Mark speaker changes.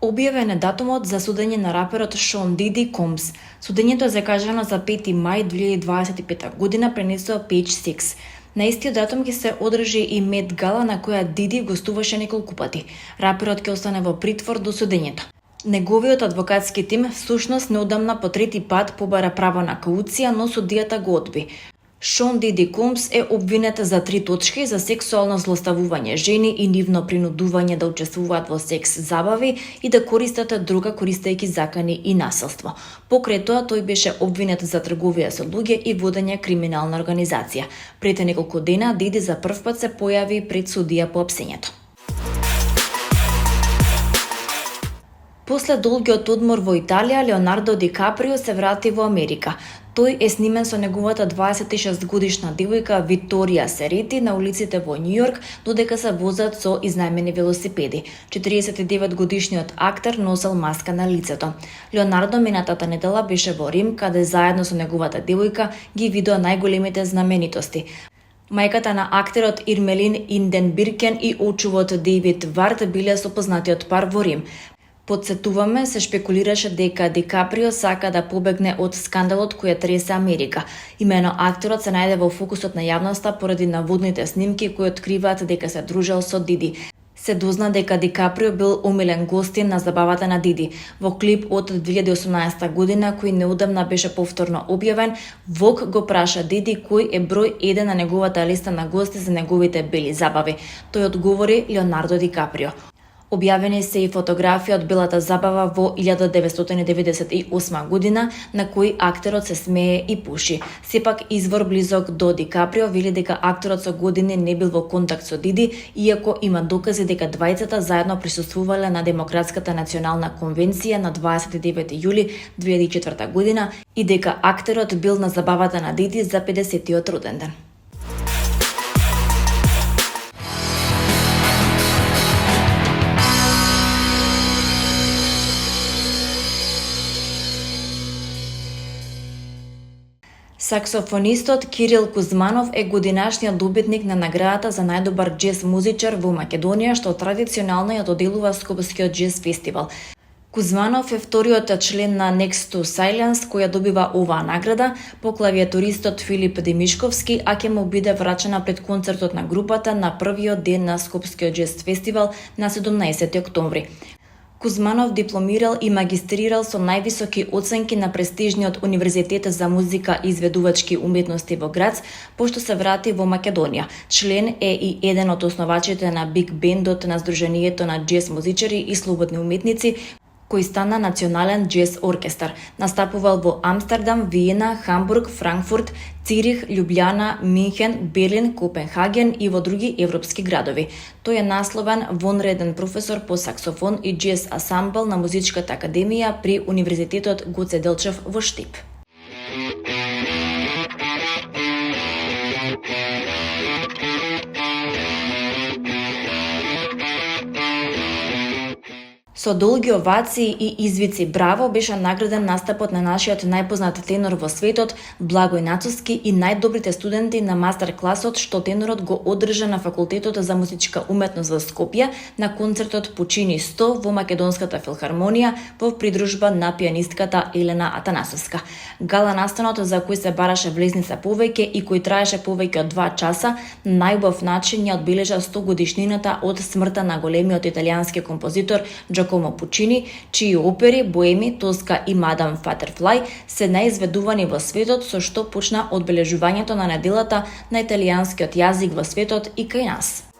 Speaker 1: Објавен е датумот за судење на раперот Шон Диди Комс. Судењето е закажано за 5 мај 2025 година, пренесува Page Six. На истиот датум ќе се одржи и Мет Гала на која Диди гостуваше неколку пати. Раперот ќе остане во притвор до судењето. Неговиот адвокатски тим всушност неодамна по трети пат побара право на кауција, но судијата го одби. Шон Диди Комс е обвинет за 3 точки за сексуално злоставување жени и нивно принудување да учествуваат во секс забави и да користат друга користејќи закани и насилство. Покрај тоа тој беше обвинет за трговија со луѓе и водење криминална организација. Пред неколку дена Диди за прв пат се појави пред судија по апсењето. После долгиот одмор во Италија, Леонардо Ди Каприо се врати во Америка. Тој е снимен со неговата 26 годишна девојка Виторија Серети на улиците во Њујорк, додека се возат со изнајмени велосипеди. 49 годишниот актер носел маска на лицето. Леонардо минатата недела беше во Рим, каде заедно со неговата девојка ги видоа најголемите знаменитости. Мајката на актерот Ирмелин Инденбиркен и очувот Дејвид Вард биле со познатиот пар во Рим. Подсетуваме, се шпекулираше дека Ди Каприо сака да побегне од скандалот кој тресе Америка. Имено актерот се најде во фокусот на јавноста поради наводните снимки кои откриваат дека се дружел со Диди. Се дозна дека Ди Каприо бил омилен гостин на забавата на Диди. Во клип од 2018 година, кој неодамна беше повторно објавен, Вог го праша Диди кој е број 1 на неговата листа на гости за неговите бели забави. Тој одговори Леонардо Ди Каприо. Објавени се и фотографии од белата забава во 1998 година, на кој актерот се смее и пуши. Сепак извор близок до Ди Каприо вели дека актерот со години не бил во контакт со Диди, иако има докази дека двајцата заедно присуствувале на Демократската национална конвенција на 29 јули 2004 година и дека актерот бил на забавата на Диди за 50-тиот роденден. Саксофонистот Кирил Кузманов е годинашниот добитник на наградата за најдобар џез музичар во Македонија, што традиционално ја доделува Скопскиот џез фестивал. Кузманов е вториот член на Next to Silence која добива оваа награда по клавиатуристот Филип Демишковски, а ќе му биде врачена пред концертот на групата на првиот ден на Скопскиот џез фестивал на 17 октомври. Кузманов дипломирал и магистрирал со највисоки оценки на престижниот Универзитет за музика и изведувачки уметности во Грац, пошто се врати во Македонија. Член е и еден од основачите на Биг Бендот на Сдруженијето на џез музичари и слободни уметници, кој стана национален џез оркестар. Настапувал во Амстердам, Виена, Хамбург, Франкфурт, Цирих, Љубљана, Минхен, Берлин, Копенхаген и во други европски градови. Тој е насловен вонреден професор по саксофон и џез асамбл на Музичката академија при Универзитетот Гоце Делчев во Штип. Со долги овации и извици браво беше награден настапот на нашиот најпознат тенор во светот, Благој Нацовски, и најдобрите студенти на мастер класот што тенорот го одржа на Факултетот за музичка уметност во Скопје на концертот Почини 100 во Македонската филхармонија во придружба на пианистката Елена Атанасовска. Гала настанот за кој се бараше влезница повеќе и кој траеше повеќе од 2 часа, најубав начин ја одбележа 100 годишнината од смртта на големиот италијански композитор Джакомо Пучини, чии опери Боеми, Тоска и Мадам Фатерфлај се најизведувани во светот, со што почна одбележувањето на неделата на италијанскиот јазик во светот и кај нас.